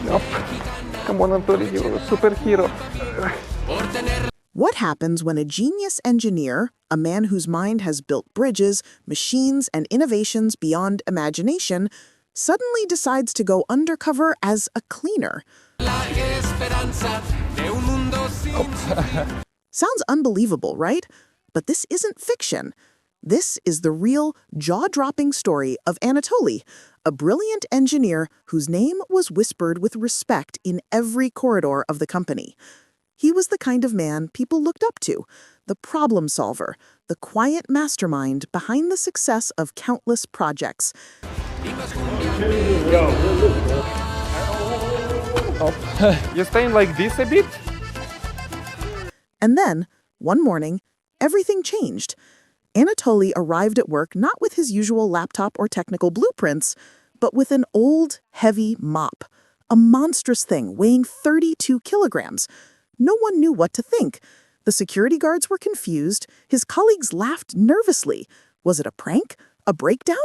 Yup. Come on, Anatoly, you're a superhero. What happens when a genius engineer, a man whose mind has built bridges, machines, and innovations beyond imagination, suddenly decides to go undercover as a cleaner? Sounds unbelievable, right? But this isn't fiction. This is the real, jaw-dropping story of Anatoly, a brilliant engineer whose name was whispered with respect in every corridor of the company. He was the kind of man people looked up to, the problem solver, the quiet mastermind behind the success of countless projects. You staying like this a bit? And then, one morning, everything changed. Anatoly arrived at work not with his usual laptop or technical blueprints, but with an old, heavy mop, a monstrous thing weighing 32 kilograms. No one knew what to think. The security guards were confused. His colleagues laughed nervously. Was it a prank, a breakdown,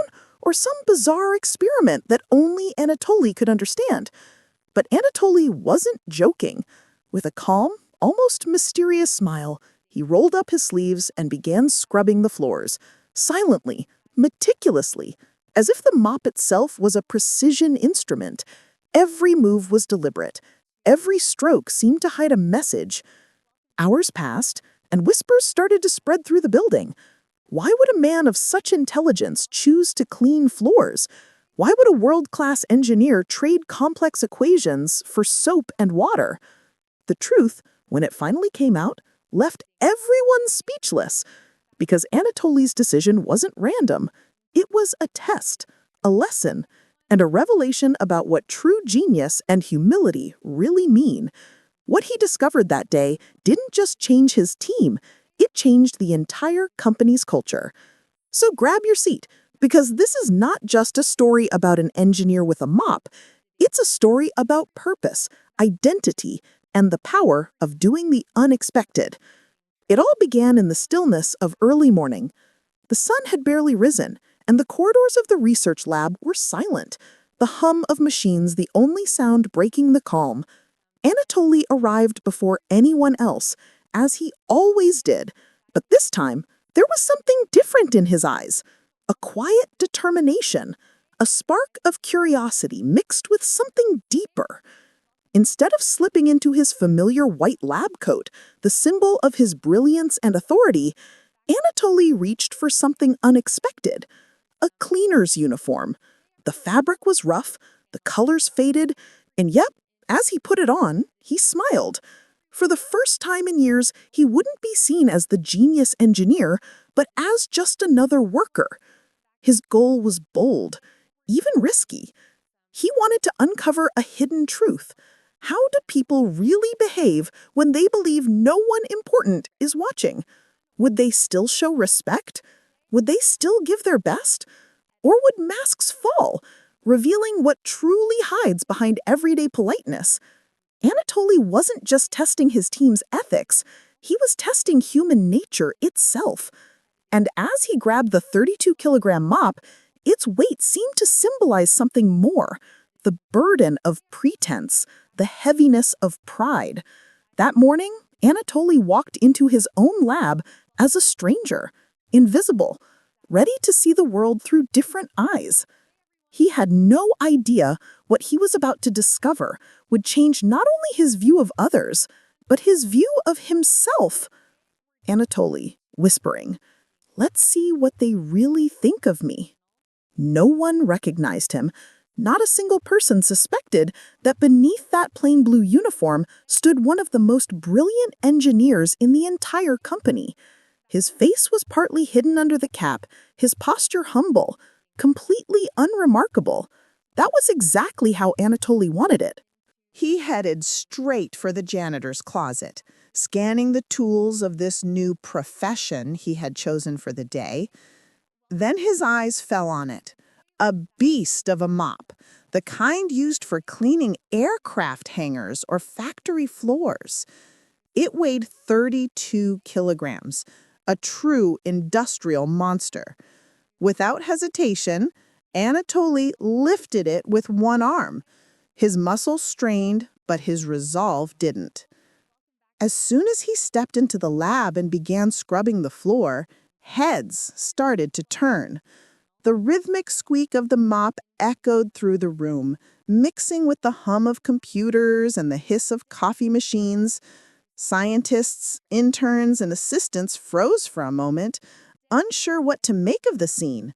or some bizarre experiment that only Anatoly could understand? But Anatoly wasn't joking. With a calm, almost mysterious smile, he rolled up his sleeves and began scrubbing the floors, silently, meticulously, as if the mop itself was a precision instrument. Every move was deliberate. Every stroke seemed to hide a message. Hours passed, and whispers started to spread through the building. Why would a man of such intelligence choose to clean floors? Why would a world-class engineer trade complex equations for soap and water? The truth, when it finally came out, left everyone speechless, because Anatoly's decision wasn't random. It was a test, a lesson, and a revelation about what true genius and humility really mean. What he discovered that day didn't just change his team, it changed the entire company's culture. So grab your seat, because this is not just a story about an engineer with a mop. It's a story about purpose, identity, and the power of doing the unexpected. It all began in the stillness of early morning. The sun had barely risen, and the corridors of the research lab were silent, the hum of machines the only sound breaking the calm. Anatoly arrived before anyone else, as he always did, but this time there was something different in his eyes. A quiet determination, a spark of curiosity mixed with something deeper. Instead of slipping into his familiar white lab coat, the symbol of his brilliance and authority, Anatoly reached for something unexpected. A cleaner's uniform. The fabric was rough, the colors faded, and yep, as he put it on, he smiled. For the first time in years, he wouldn't be seen as the genius engineer, but as just another worker. His goal was bold, even risky. He wanted to uncover a hidden truth. How do people really behave when they believe no one important is watching? Would they still show respect? Would they still give their best? Or would masks fall, revealing what truly hides behind everyday politeness? Anatoly wasn't just testing his team's ethics, he was testing human nature itself. And as he grabbed the 32-kilogram mop, its weight seemed to symbolize something more, the burden of pretense, the heaviness of pride. That morning, Anatoly walked into his own lab as a stranger, invisible, ready to see the world through different eyes. He had no idea what he was about to discover would change not only his view of others, but his view of himself. Anatoly, whispering, "Let's see what they really think of me." No one recognized him. Not a single person suspected that beneath that plain blue uniform stood one of the most brilliant engineers in the entire company. His face was partly hidden under the cap, his posture humble, completely unremarkable. That was exactly how Anatoly wanted it. He headed straight for the janitor's closet, scanning the tools of this new profession he had chosen for the day. Then his eyes fell on it. A beast of a mop, the kind used for cleaning aircraft hangars or factory floors. It weighed 32 kilograms, a true industrial monster. Without hesitation, Anatoly lifted it with one arm. His muscles strained, but his resolve didn't. As soon as he stepped into the lab and began scrubbing the floor, heads started to turn. The rhythmic squeak of the mop echoed through the room, mixing with the hum of computers and the hiss of coffee machines. Scientists, interns, and assistants froze for a moment, unsure what to make of the scene.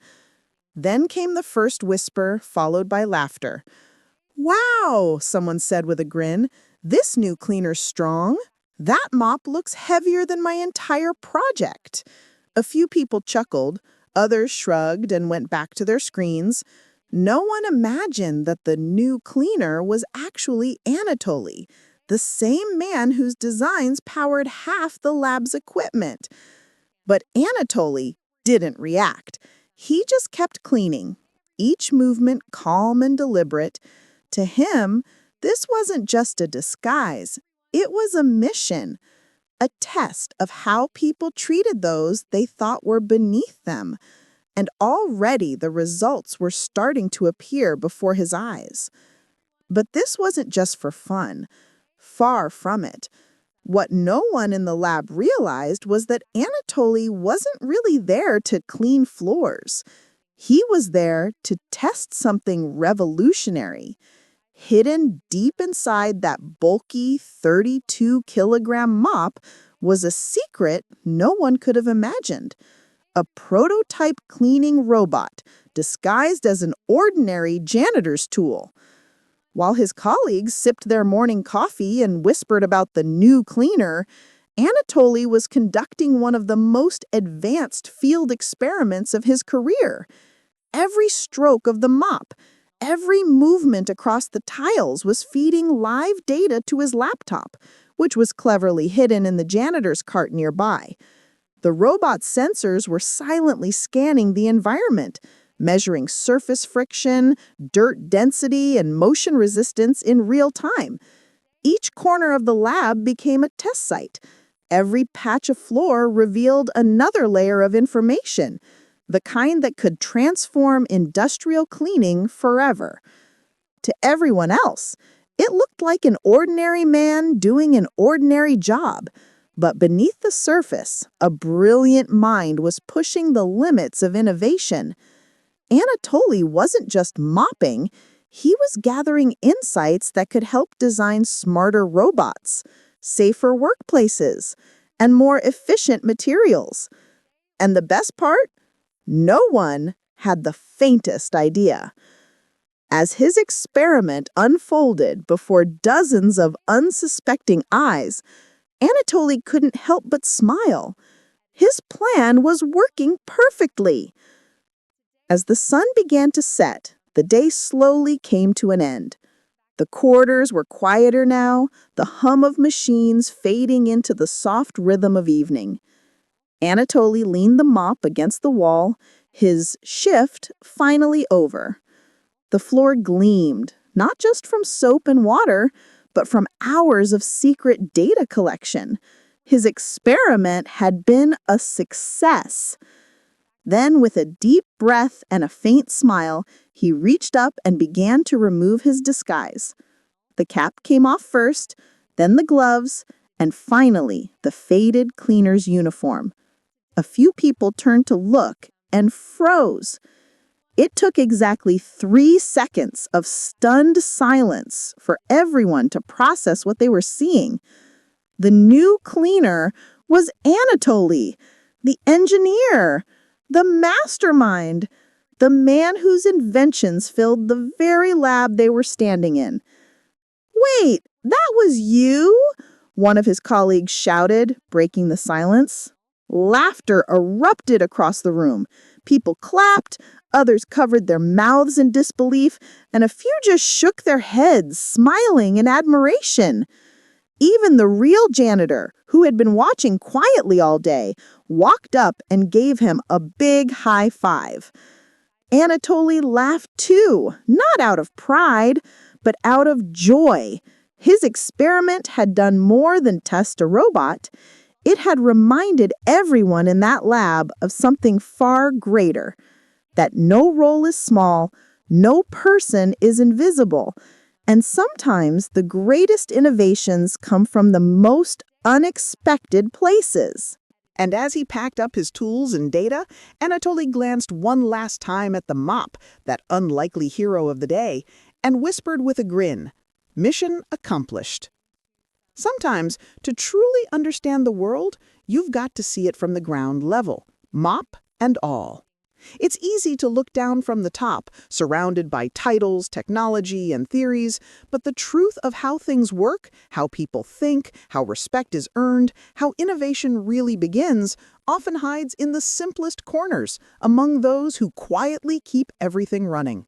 Then came the first whisper, followed by laughter. "Wow," someone said with a grin. "This new cleaner's strong. That mop looks heavier than my entire project." A few people chuckled, others shrugged and went back to their screens. No one imagined that the new cleaner was actually Anatoly, the same man whose designs powered half the lab's equipment. But Anatoly didn't react. He just kept cleaning, each movement calm and deliberate. To him, this wasn't just a disguise. It was a mission, a test of how people treated those they thought were beneath them. And already the results were starting to appear before his eyes. But this wasn't just for fun. Far from it. What no one in the lab realized was that Anatoly wasn't really there to clean floors. He was there to test something revolutionary. Hidden deep inside that bulky 32-kilogram mop was a secret no one could have imagined. A prototype cleaning robot disguised as an ordinary janitor's tool. While his colleagues sipped their morning coffee and whispered about the new cleaner, Anatoly was conducting one of the most advanced field experiments of his career. Every stroke of the mop, every movement across the tiles was feeding live data to his laptop, which was cleverly hidden in the janitor's cart nearby. The robot's sensors were silently scanning the environment, measuring surface friction, dirt density, and motion resistance in real time. Each corner of the lab became a test site. Every patch of floor revealed another layer of information, the kind that could transform industrial cleaning forever. To everyone else, it looked like an ordinary man doing an ordinary job. But beneath the surface, a brilliant mind was pushing the limits of innovation. Anatoly wasn't just mopping, he was gathering insights that could help design smarter robots, safer workplaces, and more efficient materials. And the best part? No one had the faintest idea. As his experiment unfolded before dozens of unsuspecting eyes, Anatoly couldn't help but smile. His plan was working perfectly. As the sun began to set, the day slowly came to an end. The corridors were quieter now, the hum of machines fading into the soft rhythm of evening. Anatoly leaned the mop against the wall, his shift finally over. The floor gleamed, not just from soap and water, but from hours of secret data collection. His experiment had been a success. Then, with a deep breath and a faint smile, he reached up and began to remove his disguise. The cap came off first, then the gloves, and finally the faded cleaner's uniform. A few people turned to look and froze. It took exactly 3 seconds of stunned silence for everyone to process what they were seeing. The new cleaner was Anatoly, the engineer, the mastermind, the man whose inventions filled the very lab they were standing in. "Wait, that was you?" one of his colleagues shouted, breaking the silence. Laughter erupted across the room. People clapped, others covered their mouths in disbelief, and a few just shook their heads, smiling in admiration. Even the real janitor, who had been watching quietly all day, walked up and gave him a big high five. Anatoly laughed too, not out of pride, but out of joy. His experiment had done more than test a robot. It had reminded everyone in that lab of something far greater, that no role is small, no person is invisible, And sometimes the greatest innovations come from the most unexpected places. And as he packed up his tools and data, Anatoly glanced one last time at the mop, that unlikely hero of the day, and whispered with a grin, "Mission accomplished." Sometimes, to truly understand the world, you've got to see it from the ground level, mop and all. It's easy to look down from the top, surrounded by titles, technology, and theories, but the truth of how things work, how people think, how respect is earned, how innovation really begins, often hides in the simplest corners, among those who quietly keep everything running.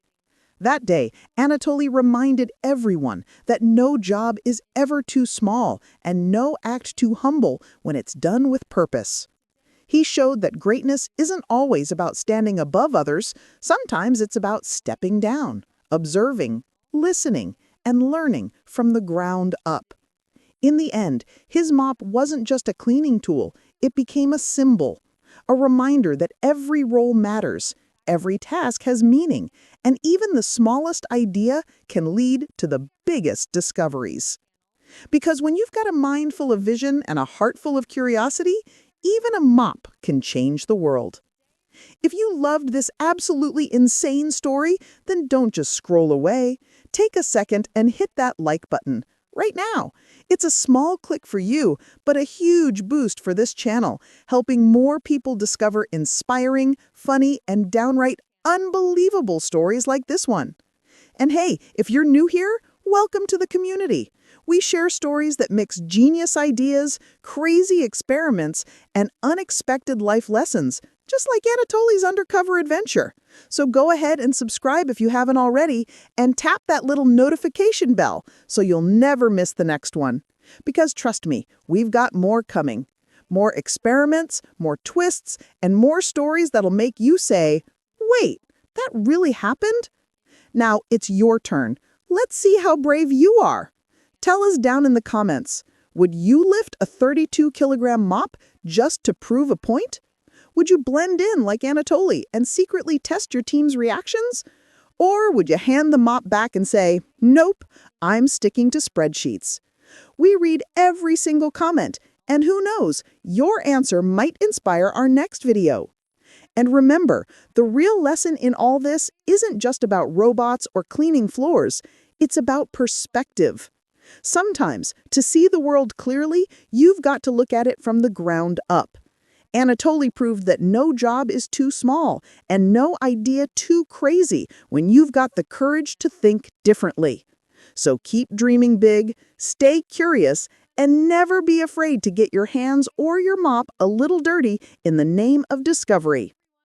That day, Anatoly reminded everyone that no job is ever too small and no act too humble when it's done with purpose. He showed that greatness isn't always about standing above others. Sometimes it's about stepping down, observing, listening, and learning from the ground up. In the end, his mop wasn't just a cleaning tool, it became a symbol, a reminder that every role matters, every task has meaning, and even the smallest idea can lead to the biggest discoveries. Because when you've got a mind full of vision and a heart full of curiosity, even a mop can change the world. If you loved this absolutely insane story, then don't just scroll away. Take a second and hit that like button right now. It's a small click for you, but a huge boost for this channel, helping more people discover inspiring, funny, and downright unbelievable stories like this one. And hey, if you're new here, welcome to the community. We share stories that mix genius ideas, crazy experiments, and unexpected life lessons, just like Anatoly's undercover adventure. So go ahead and subscribe if you haven't already, and tap that little notification bell so you'll never miss the next one. Because trust me, we've got more coming. More experiments, more twists, and more stories that'll make you say, "Wait, that really happened?" Now it's your turn. Let's see how brave you are. Tell us down in the comments, would you lift a 32-kilogram mop just to prove a point? Would you blend in like Anatoly and secretly test your team's reactions? Or would you hand the mop back and say, "Nope, I'm sticking to spreadsheets"? We read every single comment, and who knows, your answer might inspire our next video. And remember, the real lesson in all this isn't just about robots or cleaning floors. It's about perspective. Sometimes, to see the world clearly, you've got to look at it from the ground up. Anatoly proved that no job is too small and no idea too crazy when you've got the courage to think differently. So keep dreaming big, stay curious, and never be afraid to get your hands or your mop a little dirty in the name of discovery.